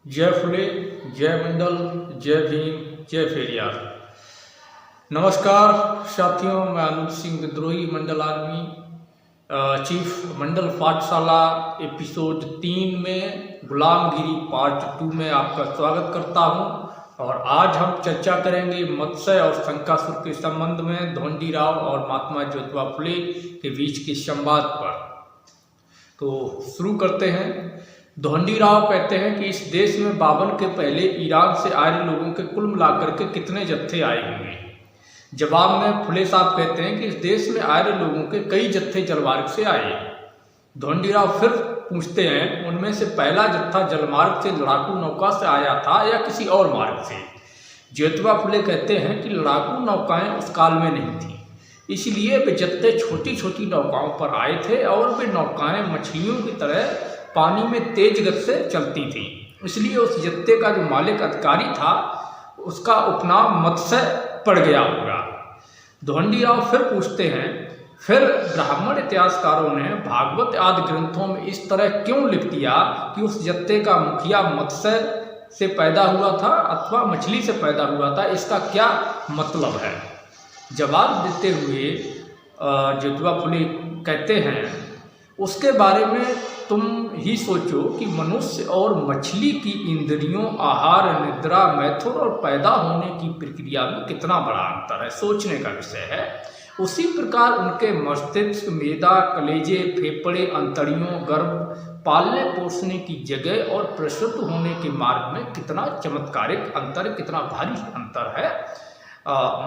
जय फुले, जय मंडल, जय भीम, जय फेरिया। नमस्कार साथियों, मैं अनुज सिंह विद्रोही, मंडल आर्मी चीफ, मंडल पाठशाला एपिसोड 3 में गुलामगिरी पार्ट 2 में आपका स्वागत करता हूं। और आज हम चर्चा करेंगे मत्स्य और शंकासुर के संबंध में धोंडीराव और महात्मा ज्योतिबा फुले के बीच के संवाद पर। तो शुरू करते हैं। धोंडीराव कहते हैं कि इस देश में 52 के पहले ईरान से आर्य लोगों के कुल मिलाकर के कितने जत्थे आए होंगे। जवाब में फुले साहब कहते हैं कि इस देश में आर्य लोगों के कई जत्थे जलमार्ग से आए। धोंडीराव फिर पूछते हैं, उनमें से पहला जत्था जलमार्ग से लड़ाकू नौका से आया था या किसी और मार्ग से। ज्योतिबा फुले कहते हैं कि लड़ाकू नौकाएं उस काल में नहीं थी, इसलिए वे जत्थे छोटी छोटी नौकाओं पर आए थे और वे नौकाएं मछलियों की तरह पानी में तेज गति से चलती थी। इसलिए उस जत्थे का जो मालिक अधिकारी था उसका उपनाम मत्स्य पड़ गया होगा। धोंडीराव फिर पूछते हैं, फिर ब्राह्मण इतिहासकारों ने भागवत आदि ग्रंथों में इस तरह क्यों लिख दिया कि उस जत्थे का मुखिया मत्स्य से पैदा हुआ था अथवा मछली से पैदा हुआ था, इसका क्या मतलब है। जवाब देते हुए ज्योतिबा फुले कहते हैं, उसके बारे में तुम ही सोचो कि मनुष्य और मछली की इंद्रियों, आहार, निद्रा, मैथुन और पैदा होने की प्रक्रिया में कितना बड़ा अंतर है, सोचने का विषय है। उसी प्रकार उनके मस्तिष्क, मेदा, कलेजे, फेफड़े, अंतड़ियों, गर्भ, पालने पोसने की जगह और प्रसूत होने के मार्ग में कितना चमत्कारिक अंतर, कितना भारी अंतर है।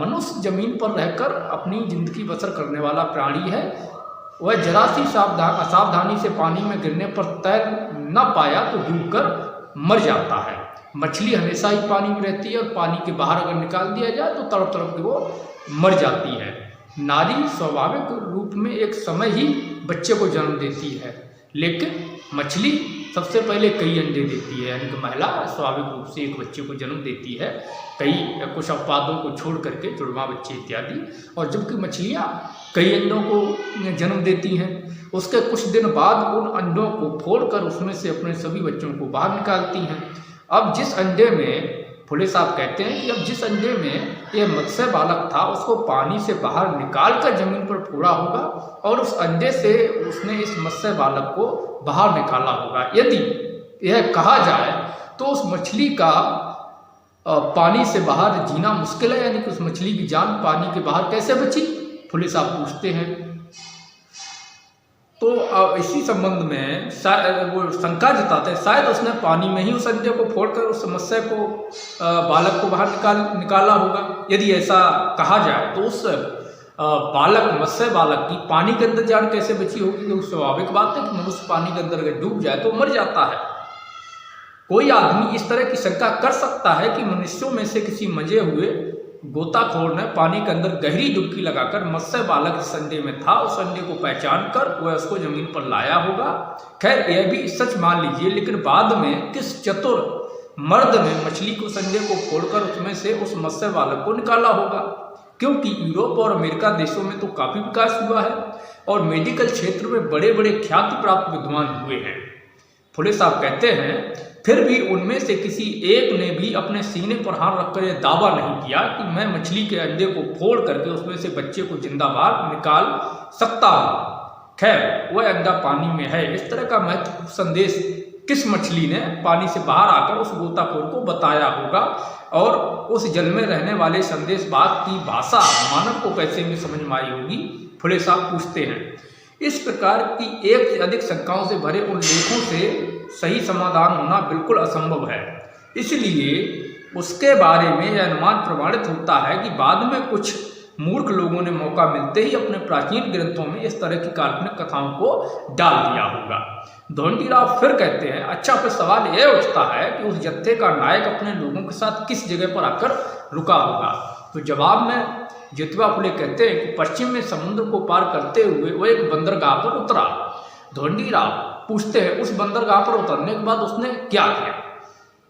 मनुष्य जमीन पर रहकर अपनी जिंदगी बसर करने वाला प्राणी है। वह जरा सी असावधानी से पानी में गिरने पर तैर न पाया तो डूबकर मर जाता है। मछली हमेशा ही पानी में रहती है और पानी के बाहर अगर निकाल दिया जाए तो तड़प तड़प के वो मर जाती है। नारी स्वाभाविक रूप में एक समय ही बच्चे को जन्म देती है, लेकिन मछली सबसे पहले कई अंडे देती है, यानी कि महिला स्वाभाविक रूप से एक बच्चे को जन्म देती है, कई कुछ अपवादों को छोड़ करके, जुड़वा बच्चे इत्यादि। और जबकि मछलियाँ कई अंडों को जन्म देती हैं, उसके कुछ दिन बाद उन अंडों को फोड़कर उसमें से अपने सभी बच्चों को बाहर निकालती हैं। अब जिस अंडे में, फुले साहब कहते हैं कि अब जिस अंडे में यह मत्स्य बालक था उसको पानी से बाहर निकाल कर जमीन पर फोड़ा होगा और उस अंडे से उसने इस मत्स्य बालक को बाहर निकाला होगा। यदि यह कहा जाए तो उस मछली का पानी से बाहर जीना मुश्किल है, यानी कि उस मछली की जान पानी के बाहर कैसे बची, फुले साहब पूछते हैं। तो इसी संबंध में वो शंका जताते हैं, शायद उसने पानी में ही उस अंडे को फोड़कर उस मत्स्य को बालक को बाहर निकाला होगा। यदि ऐसा कहा जाए तो उस मत्स्य बालक की पानी के अंदर जान कैसे बची होगी, क्योंकि स्वाभाविक बात है कि मनुष्य पानी के अंदर अगर डूब जाए तो मर जाता है। कोई आदमी इस तरह की शंका कर सकता है कि मनुष्यों में से किसी मंजे हुए गोताखोर ने पानी के अंदर गहरी डुबकी लगाकर मत्स्य बालक जिस अंडे में था उस अंडे को पहचान कर वह उसको जमीन पर लाया होगा। खैर यह भी सच मान लीजिए, लेकिन बाद में किस चतुर मर्द ने मछली को, उस अंडे को फोड़कर उसमें से उस मत्स्य बालक को निकाला होगा, क्योंकि यूरोप और अमेरिका देशों में तो काफ़ी विकास हुआ है और मेडिकल क्षेत्र में बड़े बड़े ख्याति प्राप्त विद्वान हुए हैं। फुले साहब कहते हैं, फिर भी उनमें से किसी एक ने भी अपने सीने पर हाथ रखकर यह दावा नहीं किया कि मैं मछली के अंडे को फोड़ करके उसमें से बच्चे को जिंदा बाहर निकाल सकता हूँ। खैर वह अंडा पानी में है, इस तरह का महत्वपूर्ण संदेश किस मछली ने पानी से बाहर आकर उस गोताखोर को बताया होगा, और उस जल में रहने वाले संदेशवाहक की भाषा मानव को कैसे में समझ में आई होगी, फुले साहब पूछते हैं। इस प्रकार की एक से अधिक शंकाओं से भरे उन लेखों से सही समाधान होना बिल्कुल असंभव है। इसलिए उसके बारे में यह अनुमान प्रमाणित होता है कि बाद में कुछ मूर्ख लोगों ने मौका मिलते ही अपने प्राचीन ग्रंथों में इस तरह की काल्पनिक कथाओं को डाल दिया होगा। धोंडीराव फिर कहते हैं, अच्छा फिर सवाल यह उठता है कि उस जत्थे का नायक अपने लोगों के साथ किस जगह पर आकर रुका होगा। तो जवाब में ज्योतिबा फुले कहते हैं कि पश्चिम में समुद्र को पार करते हुए वो एक बंदरगाह पर उतरा। धोंडीराव पूछते हैं, उस बंदरगाह पर उतरने के बाद उसने क्या किया।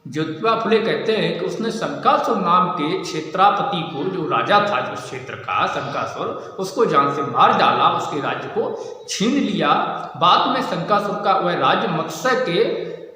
ज्योतिबा फुले कहते हैं कि उसने शंकासुर नाम के क्षेत्रापति को, जो राजा था जिस क्षेत्र का शंकासुर, उसको जान से मार डाला, उसके राज्य को छीन लिया। बाद में शंकासुर का वह राज्य मत्स्य के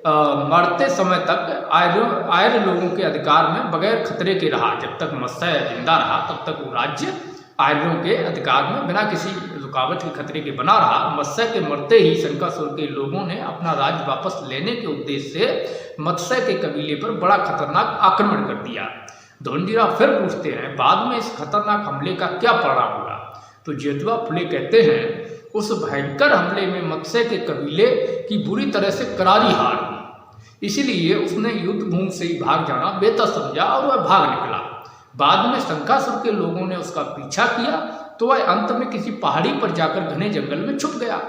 मरते समय तक आर्य लोगों के अधिकार में बगैर खतरे के रहा। जब तक मत्स्य जिंदा रहा तब तक वो राज्य आर्यों के अधिकार में बिना किसी रुकावट के खतरे के बना रहा। मत्स्य के मरते ही शंकासुर के लोगों ने अपना राज्य वापस लेने के उद्देश्य से मत्स्य के कबीले पर बड़ा खतरनाक आक्रमण कर दिया। धोंडीराव फिर पूछते हैं, बाद में इस खतरनाक हमले का क्या परिणाम हुआ? तो ज्योतिबा फुले कहते हैं, उस भयंकर हमले में मत्स्य के कबीले की बुरी तरह से करारी हार हुई। इसीलिए उसने युद्ध भूमि से ही भाग जाना बेहतर समझा और वह भाग निकला। बाद में शंकासुर के लोगों ने उसका पीछा किया तो वह अंत में किसी पहाड़ी पर जाकर घने जंगल में छुप गया।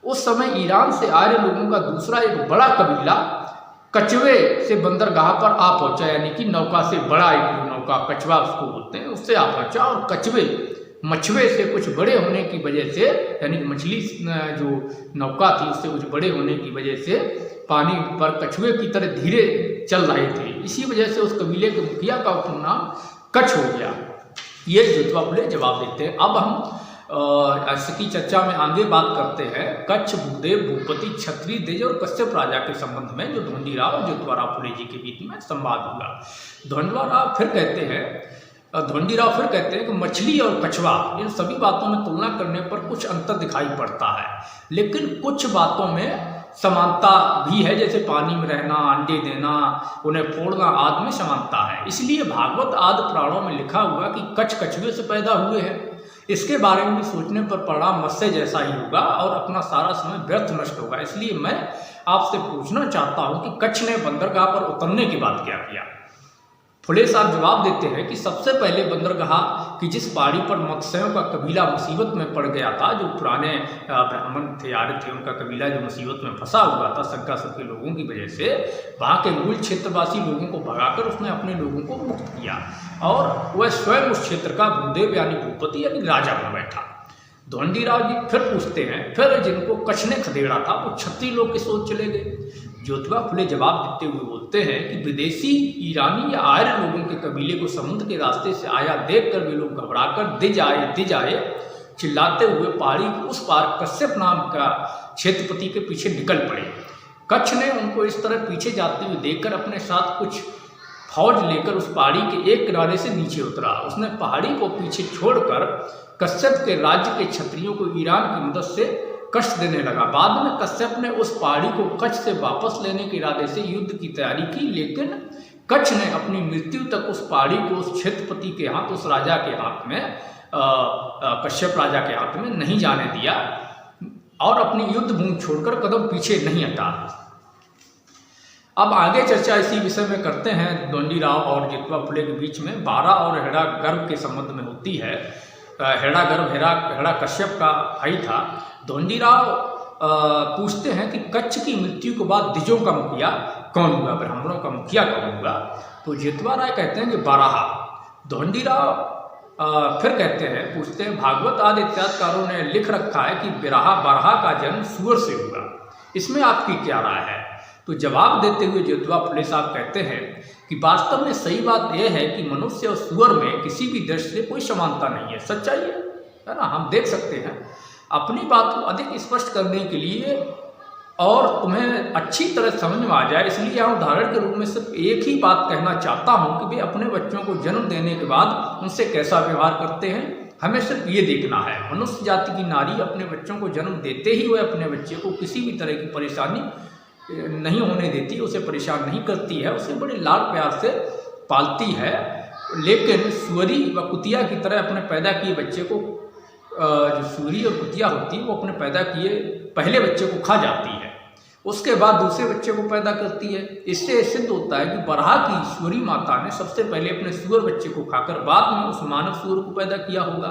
उस समय ईरान से आर्य लोगों का दूसरा एक बड़ा कबीला कछुए से बंदरगाह पर आ पहुंचा, यानी कि नौका से बड़ा एक नौका, कछुआ उसको बोलते हैं, उससे आ पहुंचा। और मछुए से कुछ बड़े होने की वजह से, यानी कि मछली जो नौका थी उससे कुछ बड़े होने की वजह से पानी पर कछुए की तरह धीरे चल रहे थे। इसी वजह से उस कबीले के मुखिया का उपनाम कच्छ हो गया। ये ज्योतिबा फुले जवाब देते हैं। अब हम इसकी चर्चा में आगे बात करते हैं कच्छ, भूदेव, भूपति, क्षत्रिय, द्विज और कश्यप राजा के संबंध में, जो धोंडीराव और ज्योतिबा फुले जी के बीच में संवाद हुआ। धोंडीराव फिर कहते हैं कि मछली और कछुआ, इन सभी बातों में तुलना करने पर कुछ अंतर दिखाई पड़ता है, लेकिन कुछ बातों में समानता भी है, जैसे पानी में रहना, अंडे देना, उन्हें फोड़ना आदि में समानता है। इसलिए भागवत आदि पुराणों में लिखा हुआ कि कच्छ कछुए से पैदा हुए हैं, इसके बारे में भी सोचने पर परिणाम मत्स्य जैसा ही होगा और अपना सारा समय व्यर्थ नष्ट होगा। इसलिए मैं आपसे पूछना चाहता हूं कि कच्छ ने बंदरगाह पर उतरने के बाद क्या किया? फुले साहब जवाब देते हैं कि सबसे पहले बंदरगाह की जिस पहाड़ी पर मत्स्यों का कबीला मुसीबत में पड़ गया था, जो पुराने ब्राह्मण थे, आर्य थे, उनका कबीला जो मुसीबत में फंसा हुआ था शंकासुर के लोगों की वजह से, वहाँ के मूल क्षेत्रवासी लोगों को भगाकर उसने अपने लोगों को मुक्त किया और वह स्वयं उस क्षेत्र का भूदेव यानी भूपति यानी राजा बन बैठा। धोंडीराव जी फिर पूछते हैं, फिर जिनको कच्छ ने खदेड़ा था वो क्षत्रिय लोग किस ओर चले गए? ज्योतिबा फुले जवाब देते हुए बोलते हैं कि विदेशी, ईरानी या आर्य लोगों के कबीले को समुद्र के रास्ते से आया देखकर वे लोग घबराकर दिज आए चिल्लाते हुए पहाड़ी के उस पार कश्यप नाम का क्षेत्रपति के पीछे निकल पड़े। कच्छ ने उनको इस तरह पीछे जाते हुए देखकर अपने साथ कुछ फौज लेकर उस पहाड़ी के एक किनारे से नीचे उतरा। उसने पहाड़ी को पीछे छोड़कर कश्यप के राज्य के क्षत्रियों को ईरान की मदद से कष्ट देने लगा। बाद में कश्यप ने उस पहाड़ी को कच्छ से वापस लेने के इरादे से युद्ध की तैयारी की, लेकिन कच्छ ने अपनी मृत्यु तक उस पहाड़ी को उस क्षेत्रपति के हाथ, उस राजा के हाथ में, कश्यप राजा के हाथ में नहीं जाने दिया और अपनी युद्ध भूमि छोड़कर कदम पीछे नहीं हटा। अब आगे चर्चा इसी विषय में करते हैं। धोंडीराव और ज्योतिबा फुले के बीच में बारह और हेड़ा गर्भ के संबंध में होती है। हेड़ा कश्यप का भाई था। धोंडीराव पूछते हैं कि कच्छ की मृत्यु के बाद द्विजों का मुखिया कौन हुआ, ब्राह्मणों का मुखिया कौन हुआ? तो ज्योतिबा राय कहते हैं कि बराहा। धोंडीराव फिर कहते हैं, पूछते हैं, भागवत आदि इत्यादिकारों ने लिख रखा है कि बराहा का जन्म सूअर से हुआ, इसमें आपकी क्या राय है? तो जवाब देते हुए ज्योतिबा फुले साहब कहते हैं कि वास्तव में सही बात यह है कि मनुष्य और सूअर में किसी भी दृष्टि से कोई समानता नहीं है। सच्चाई है ना, हम देख सकते हैं। अपनी बात को अधिक स्पष्ट करने के लिए और तुम्हें अच्छी तरह समझ में आ जाए, इसलिए यहाँ उदाहरण के रूप में सिर्फ एक ही बात कहना चाहता हूँ कि वे अपने बच्चों को जन्म देने के बाद उनसे कैसा व्यवहार करते हैं, हमें सिर्फ ये देखना है। मनुष्य जाति की नारी अपने बच्चों को जन्म देते ही वह अपने बच्चे को किसी भी तरह की परेशानी नहीं होने देती, उसे परेशान नहीं करती है, उसे बड़े लाड प्यार से पालती है। लेकिन सुअरी व कुतिया की तरह अपने पैदा किए बच्चे को, जो सुअरी और कुतिया होती है वो अपने पैदा किए पहले बच्चे को खा जाती है, उसके बाद दूसरे बच्चे को पैदा करती है। इससे सिद्ध होता है कि बराहा की सुअरी माता ने सबसे पहले अपने सुअर बच्चे को खाकर बाद में उस मानव सुअर को पैदा किया होगा।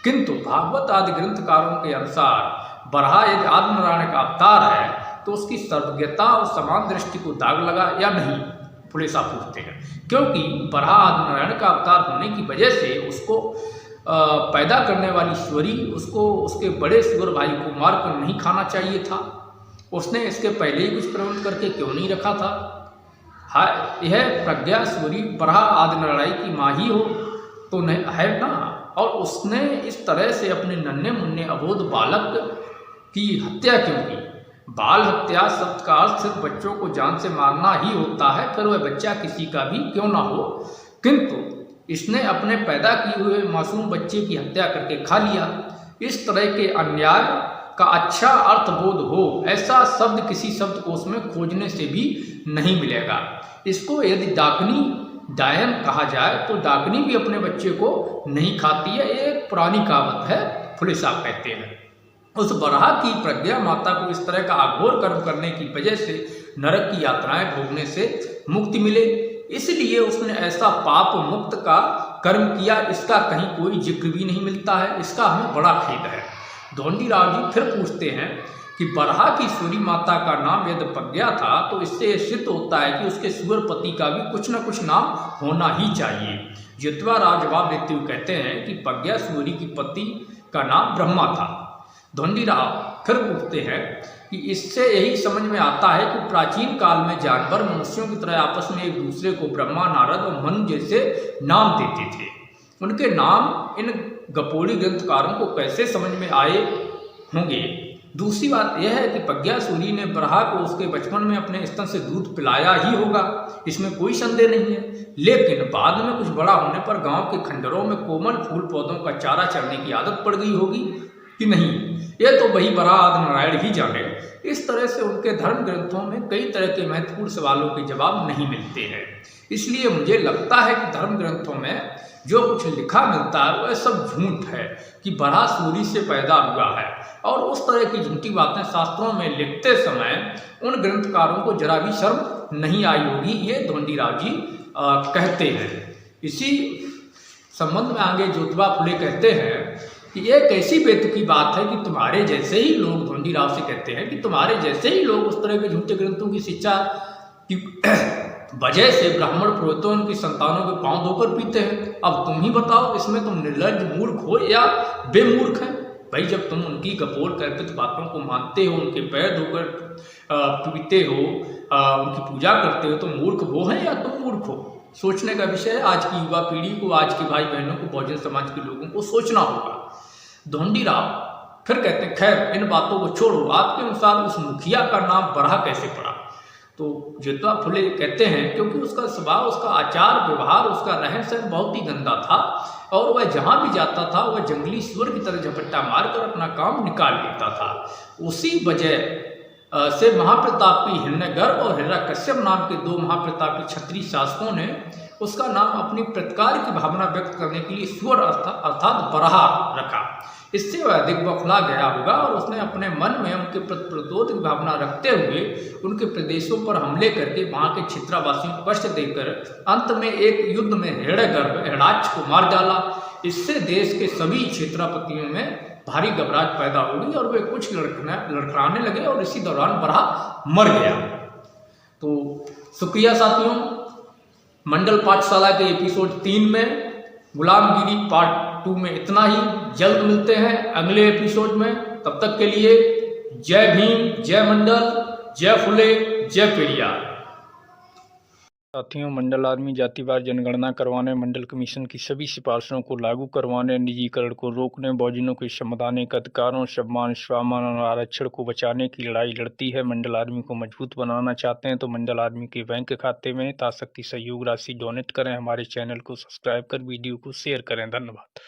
किंतु भागवत आदि ग्रंथकारों के अनुसार बराहा यदि आदिनारायण का अवतार है तो उसकी सर्वज्ञता और समान दृष्टि को दाग लगा या नहीं, फुले साहब पूछते हैं। क्योंकि बराहा आदिनारायण का अवतार होने की वजह से उसको पैदा करने वाली सुअरी उसको उसके बड़े सुअर भाई को मारकर नहीं खाना चाहिए था, उसने इसके पहले ही कुछ प्रबंध करके क्यों नहीं रखा था? हाँ, यह प्रज्ञा सुअरी बराहा आदिनारायण की माँ ही हो तो नहीं है ना, और उसने इस तरह से अपने नन्हे मुन्ने अबोध बालक की हत्या क्यों की? बाल हत्या शब्द का अर्थ सिर्फ बच्चों को जान से मारना ही होता है, फिर वह बच्चा किसी का भी क्यों ना हो। किंतु इसने अपने पैदा किए हुए मासूम बच्चे की हत्या करके खा लिया। इस तरह के अन्याय का अच्छा अर्थबोध हो ऐसा शब्द किसी शब्दकोश में खोजने से भी नहीं मिलेगा। इसको यदि डाकनी डायन कहा जाए तो डाकनी भी अपने बच्चे को नहीं खाती है। ये एक पुरानी कहावत है, फुले साहब कहते हैं। उस बरहा की प्रज्ञा माता को इस तरह का अघोर कर्म करने की वजह से नरक की यात्राएं भोगने से मुक्ति मिले, इसलिए उसने ऐसा पाप मुक्त का कर्म किया। इसका कहीं कोई जिक्र भी नहीं मिलता है, इसका हमें बड़ा खेद है। धोंडीराव जी फिर पूछते हैं कि बरहा की सूरी माता का नाम यदि प्रज्ञा था तो इससे यह सिद्ध होता है कि उसके सूर पति का भी कुछ न कुछ नाम होना ही चाहिए। जितवा राव जवाब देते हुए कहते हैं कि प्रज्ञा सूरी की पति का नाम ब्रह्मा था। धोंडीराव फिर पूछते हैं कि इससे यही समझ में आता है कि प्राचीन काल में जानवर मनुष्यों की तरह आपस में एक दूसरे को ब्रह्मा, नारद और मनु जैसे नाम देते थे। उनके नाम इन गपोड़ी ग्रंथकारों को कैसे समझ में आए होंगे। दूसरी बात यह है कि प्रज्ञा सूरी ने बरहा को उसके बचपन में अपने स्तन से दूध पिलाया ही होगा, इसमें कोई संदेह नहीं है। लेकिन बाद में कुछ बड़ा होने पर गांव के खंडरों में कोमल फूल पौधों का चारा चढ़ने की आदत पड़ गई होगी कि नहीं, यह तो वही बरहा आदि नारायण ही जाने। इस तरह से उनके धर्म ग्रंथों में कई तरह के महत्वपूर्ण सवालों के जवाब नहीं मिलते हैं। इसलिए मुझे लगता है कि धर्म ग्रंथों में जो कुछ लिखा मिलता है वह सब झूठ है कि बरहा सूरी से पैदा हुआ है, और उस तरह की झूठी बातें शास्त्रों में लिखते समय उन ग्रंथकारों को जरा भी शर्म नहीं आई होगी, ये धोंडीराव जी कहते हैं। इसी संबंध में आगे ज्योतिबा फुले कहते हैं कि यह कैसी बेतुकी बात है कि तुम्हारे जैसे ही लोग, धोंडीराव से कहते हैं कि तुम्हारे जैसे ही लोग उस तरह के झूठे ग्रंथों की शिक्षा की वजह से ब्राह्मण पुरोहितों उनकी संतानों के पांव धोकर पीते हैं। अब तुम ही बताओ, इसमें तुम निर्लज्ज मूर्ख हो या बेमूर्ख है? भाई, जब तुम उनकी कपोल कल्पित बातों को मानते हो, उनके पैर धोकर पीते हो, उनकी पूजा करते हो, तो मूर्ख वो है या तुम मूर्ख हो? सोचने का विषय है। आज की युवा पीढ़ी को, आज के भाई बहनों को, बहुजन समाज के लोगों को सोचना होगा। धोंडीराव फिर कहते हैं, खैर इन बातों को छोड़ो, आपके अनुसार उस मुखिया का नाम बरहा कैसे पड़ा? तो ज्योतिबा फुले कहते हैं क्योंकि उसका स्वभाव, उसका आचार व्यवहार, उसका रहन सहन बहुत ही गंदा था, और वह जहाँ भी जाता था वह जंगली सुअर की तरह झपट्टा मारकर अपना काम निकाल लेता था। उसी वजह से महाप्रतापी हिरण्यगर्भ और हिरण्यकश्यप नाम के दो महाप्रतापी क्षत्रिय शासकों ने उसका नाम अपनी प्रतिकार की भावना व्यक्त करने के लिए सुअर अर्थात बरहा रखा। इससे वह अधिक बौखला गया होगा और उसने अपने मन में उनके प्रति प्रतिरोध की भावना रखते हुए उनके प्रदेशों पर हमले करके वहां के क्षेत्रवासियों को कष्ट देकर अंत में एक युद्ध में हिरण्यगर्भ हिरण्याक्ष को मार डाला। इससे देश के सभी क्षेत्रपतियों में भारी घबराहट पैदा हो गई और वे कुछ लड़खड़ाने लगे और इसी दौरान बरहा मर गया। तो शुक्रिया साथियों, मंडल पाठशाला के एपिसोड 3 में, गुलामगिरी पार्ट 2 में इतना ही। जल्द मिलते हैं अगले एपिसोड में, तब तक के लिए जय भीम, जय मंडल, जय फुले, जय पेरियार। साथियों, मंडल आर्मी जातिवार जनगणना करवाने, मंडल कमीशन की सभी सिफारिशों को लागू करवाने, निजीकरण को रोकने, बहुजनों के संवैधानिक अधिकारों, सम्मान, स्वाभिमान और आरक्षण को बचाने की लड़ाई लड़ती है। मंडल आर्मी को मजबूत बनाना चाहते हैं तो मंडल आर्मी के बैंक खाते में यथाशक्ति सहयोग राशि डोनेट करें। हमारे चैनल को सब्सक्राइब कर वीडियो को शेयर करें। धन्यवाद।